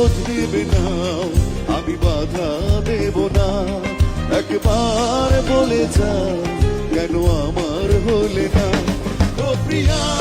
খোঁজ নেবে না, আমি বাধা দেব না। একবার বলে যাও কেন আমার হলে না, ও প্রিয়া।